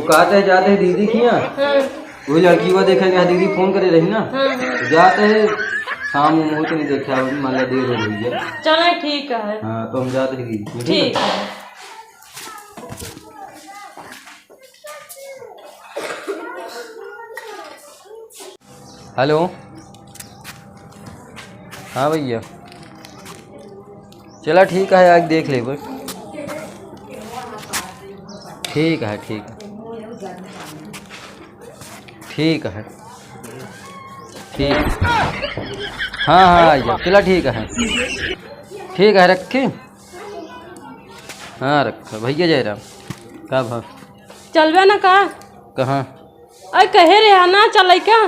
कहते है जाते है दीदी की यहाँ, वही लड़की वो देखा गया दीदी फोन करे रही ना, जाते है शाम मुँह तो नहीं देखा मान लो देर हो गई है। चलो ठीक है। हाँ तो हम जाते हैं दीदी। ठीक है। हेलो हाँ भैया चला ठीक है आज देख ले बस। ठीक है ठीक है ठीक है ठीक हाँ हाँ आइए चला ठीक है रखे। हाँ रखा भैया जय राम कब हाँ चलबे ना का कहाँ अरे कहे रे आना चल क्या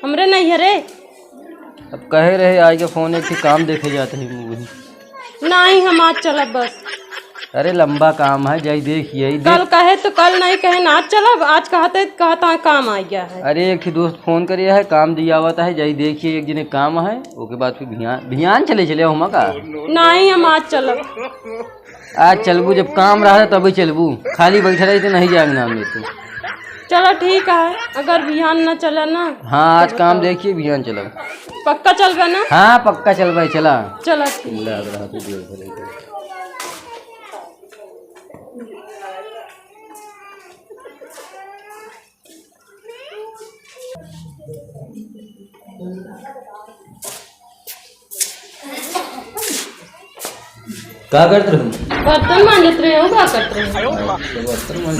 हमरे नहीं है रे। अब कहे रहे आज के फोन एक काम देखे जाते हैं मूवी। नहीं हम आज चलब बस। अरे लंबा काम है जाई देखिए कल कहे तो कल नहीं कहे ना चलब आज कहता काम आ गया है। अरे एक दोस्त फोन करिए है काम दिया हुआ है जाई देखिए एक जने काम है उसके बाद फिर भियान चले हम का। नहीं हम आज चलब। आज चलबू जब काम रहा तभी चलबू खाली बैठे रही तो नहीं जाएंगे नाम लेते। चलो ठीक है अगर बिहान न चला ना। हाँ आज काम देखिए बिहान चलो पक्का चल गया ना। हाँ पक्का चल भाई चला चला क्या करते रहो बर्तन मांजत रहे हो क्या करते रहे बर्तन मांज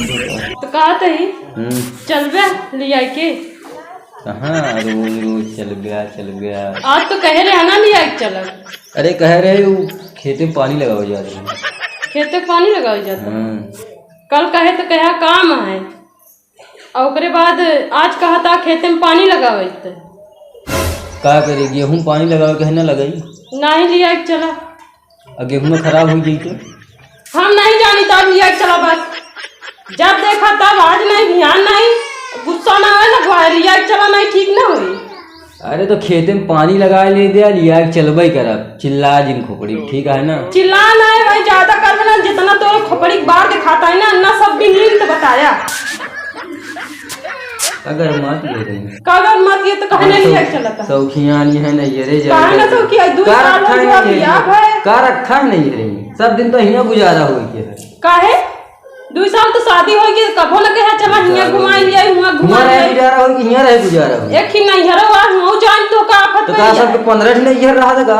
तो कहा थे चल बे लिया के कहाँ रोज चल गया आज तो कह रहे हैं ना लिया के चल। अरे कह रहे वो खेत में पानी लगाओ जा रहे हैं खेत में पानी लगाओ जाता कल कहे तो कहा काम है और उसके बाद आज कहा था खेत में पानी लगावे क्या करे गेहूँ पानी लगाओ कहना लगाई नहीं लिया के चला गेहूँ में खराब हो गई तो हम नहीं जानी तब लिया के चला बस जब देखा तब आज नहीं ध्यान नहीं गुस्सा ना हो लगवा लिया के चला नहीं ठीक ना हुई। अरे तो खेत में पानी लगा ले दिया लिया चलबई करब चिल्ला जिन खोपड़ी ठीक है ना चिल्ला नहीं भाई ज्यादा कर ना जितना तो खोपड़ी बार दिखाता है ना सब भी नींद बताया अगर मत ले रही कागर मत ये तो कहने लिया चला था सौखियां नहीं है नहीं रे जा कहना तो कि दो साल हो गया बिया है का रखा नहीं रही सब दिन तो हिया गुजारा हो गया काहे 2 साल तो शादी हो गई कबो न कहे चला हिया घुमाई लिया हुआ घुमा रहे गुजारा हो कि हिया रहे गुजारा हो एक ही नहीं हरो आज मौ जान तो का आफत तो का सब 15 नहीं हर रहा था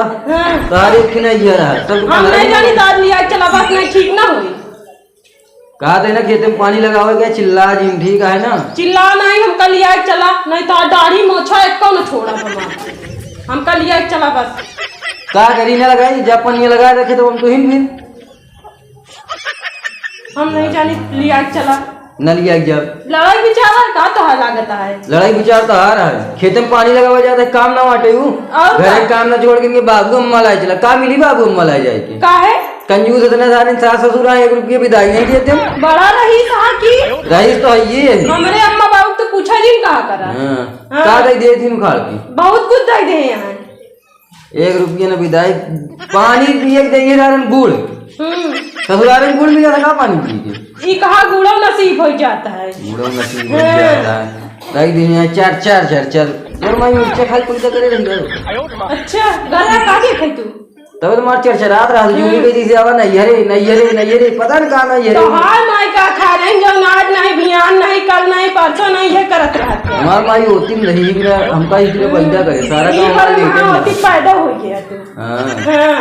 सारे एक नहीं हर रहा सब हम नहीं जानी दाद लिया चला बात नहीं ठीक ना हुई। कहा थे ना खेत में पानी लगाओ क्या चिल्ला जिन ठीक है ना चिल्ला नहीं हम कल लिया चला नहीं तो दाढ़ी मोछा एक को न छोड़ा हम कल लिया चला बस का करी ना लगाई जब पानी लगा रखे तो हम तो हिन फिर हम नहीं जानी लिया चला न लिया जब लड़ाई विचार का तो लागत है लड़ाई विचार तो आ रहा है खेत में पानी लगा जाता है काम ना वाटे घर काम ना छोड़ के बाबू अम्मा लाई चला का मिली बाबू अम्मा लाई जाएगी काहे कंजूस इतने सारे सास ससुर 1 रुपये विदाई नहीं देते बड़ा रहीस की रहीस तो ये हमारे अम्मा बाबू तो पूछा दिन कहा करा का दे दे थी उखाड़ की बहुत कुछ दे दे यहाँ 1 रुपये न विदाई पानी पिए देंगे गुड़ ससुराल गुड़ मिला था पानी पी के ये कहा गुड़ो नसीब हो जाता है गुड़ो नसीब हो जाता है रख दिन चार और मैं ऊंचे खाई पैसा करे रही अच्छा गला कागे खाई तू तब तो मार चरचरात रहा जूनी पे जैसे आवा नहीं हरे पता नहीं कहां नहीं हरे तो हां माई का खा रहे जो आज नहीं बियान नहीं कल नहीं परसों नहीं है करत रहते हमार माई होती नहीं कि हमका इसलिए पैदा करे सारा काम हमारे लेके होती पैदा हो गया तू हां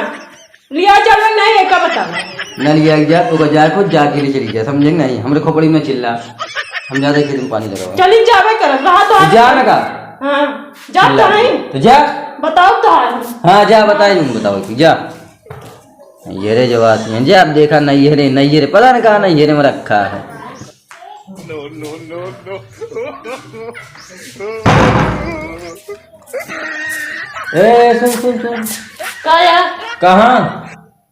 लिया चल नहीं है का बता न लिया जा तो जा को जाके ले चली जा समझे नहीं हमरे खोपड़ी में चिल्ला हम ज्यादा खेत में पानी लगाओ चली जावे कर रहा तो जा ना का हां जा तो नहीं तो जा बताओ तो हाँ जा बताए तुम बताओ कि जा ये रे जवाब जी आप देखा नहीं है पता नहीं कहा नहीं है में रखा है सुन काया कहाँ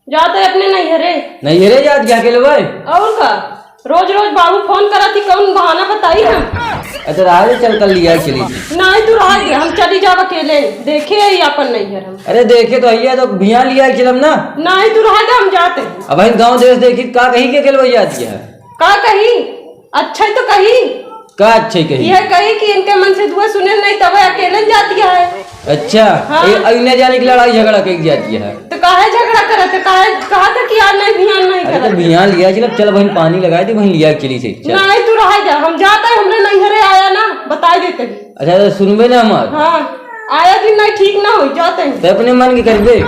जाते अपने नहीं है रे याद क्या के भाई और का रोज बाबू फोन करा थी कौन बहाना बताई हम अच्छा राह चल कर लिया चली नहीं तू रह गया हम चली जाब अकेले देखे अपन नहीं है हम अरे देखे तो भैया तो भिया लिया चलम ना नहीं तू रह गया हम जाते अब गाँव देश देखी का कहीं के अकेले जाती है का कही अच्छा ही तो कही, का अच्छे कही? यह कही कि इनके मन से दुआ सुने नहीं तब अकेले जाती है। अच्छा हाँ। अने जाने की लड़ाई झगड़ा कही जाती है तो काहे झगड़ा करे थे, काहे कहा था कि आज नहीं ध्यान नहीं अरे करे। तो बिहान लिया चल वहीं पानी लगाए थे वहीं लिया चली से चल। नहीं तू रह जा, हम जाते हैं, हमरे नहीं घरे आया ना बता देते। अच्छा तो सुनबे ना हमार? हाँ आया दिन नहीं ठीक ना हो जाते हैं तो अपने मन के करबे।